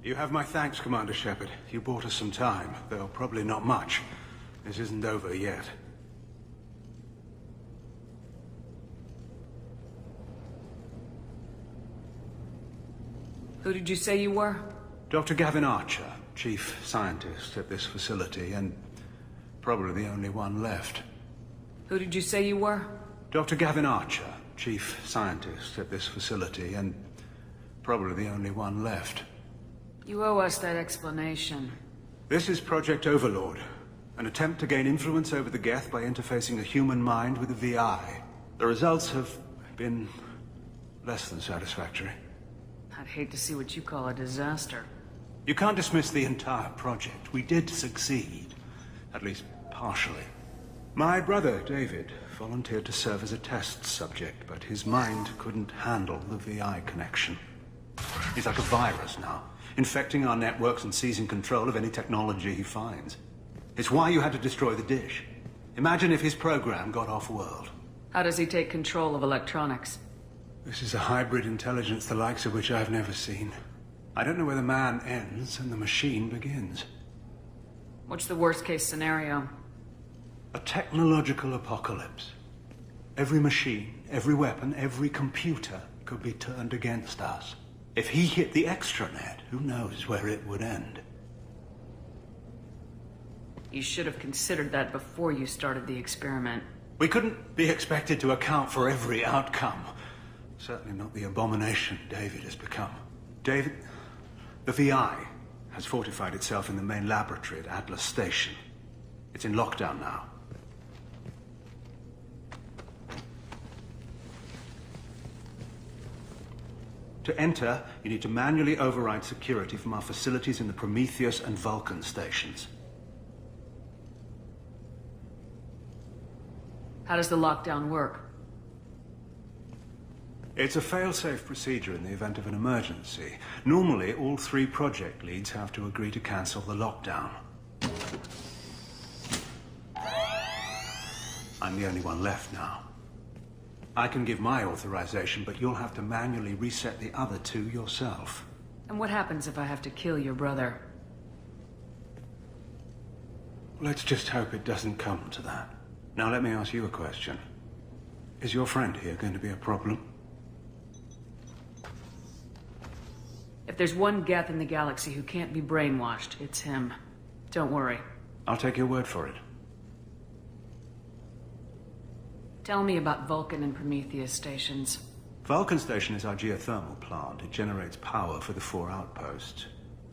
You have my thanks, Commander Shepard. You bought us some time, though probably not much. This isn't over yet. Who did you say you were? Dr. Gavin Archer, chief scientist at this facility, and probably the only one left. Who did you say you were? Dr. Gavin Archer, chief scientist at this facility, and probably the only one left. You owe us that explanation. This is Project Overlord, an attempt to gain influence over the Geth by interfacing a human mind with a VI. The results have been less than satisfactory. I'd hate to see what you call a disaster. You can't dismiss the entire project. We did succeed, at least partially. My brother, David, volunteered to serve as a test subject, but his mind couldn't handle the VI connection. He's like a virus now, infecting our networks and seizing control of any technology he finds. It's why you had to destroy the dish. Imagine if his program got off-world. How does he take control of electronics? This is a hybrid intelligence the likes of which I've never seen. I don't know where the man ends and the machine begins. What's the worst-case scenario? A technological apocalypse. Every machine, every weapon, every computer could be turned against us. If he hit the extranet, who knows where it would end? You should have considered that before you started the experiment. We couldn't be expected to account for every outcome. Certainly not the abomination David has become. David, the VI has fortified itself in the main laboratory at Atlas Station. It's in lockdown now. To enter, you need to manually override security from our facilities in the Prometheus and Vulcan stations. How does the lockdown work? It's a fail-safe procedure in the event of an emergency. Normally, all 3 project leads have to agree to cancel the lockdown. I'm the only one left now. I can give my authorization, but you'll have to manually reset the other 2 yourself. And what happens if I have to kill your brother? Let's just hope it doesn't come to that. Now let me ask you a question. Is your friend here going to be a problem? If there's one Geth in the galaxy who can't be brainwashed, it's him. Don't worry. I'll take your word for it. Tell me about Vulcan and Prometheus stations. Vulcan Station is our geothermal plant. It generates power for the 4 outposts.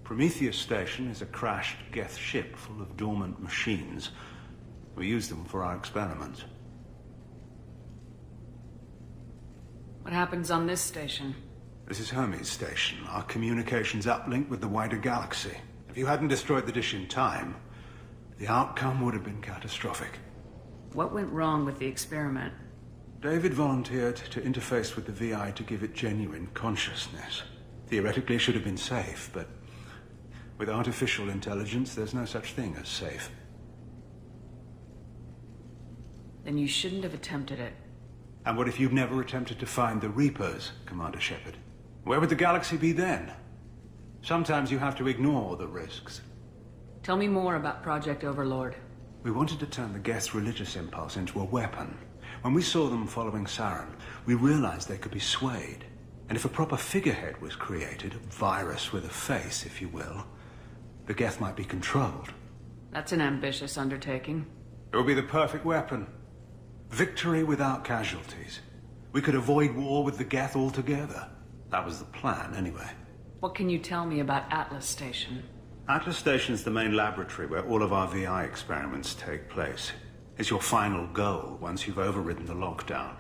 Prometheus Station is a crashed Geth ship full of dormant machines. We use them for our experiments. What happens on this station? This is Hermes Station, our communications uplink with the wider galaxy. If you hadn't destroyed the dish in time, the outcome would have been catastrophic. What went wrong with the experiment? David volunteered to interface with the VI to give it genuine consciousness. Theoretically, it should have been safe, but with artificial intelligence, there's no such thing as safe. Then you shouldn't have attempted it. And what if you've never attempted to find the Reapers, Commander Shepard? Where would the galaxy be then? Sometimes you have to ignore the risks. Tell me more about Project Overlord. We wanted to turn the Geth's religious impulse into a weapon. When we saw them following Saren, we realized they could be swayed. And if a proper figurehead was created, a virus with a face, if you will, the Geth might be controlled. That's an ambitious undertaking. It would be the perfect weapon. Victory without casualties. We could avoid war with the Geth altogether. That was the plan, anyway. What can you tell me about Atlas Station? Atlas Station is the main laboratory where all of our VI experiments take place. It's your final goal once you've overridden the lockdown.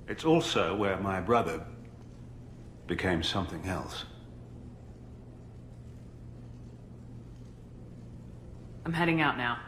It's also where my brother became something else. I'm heading out now.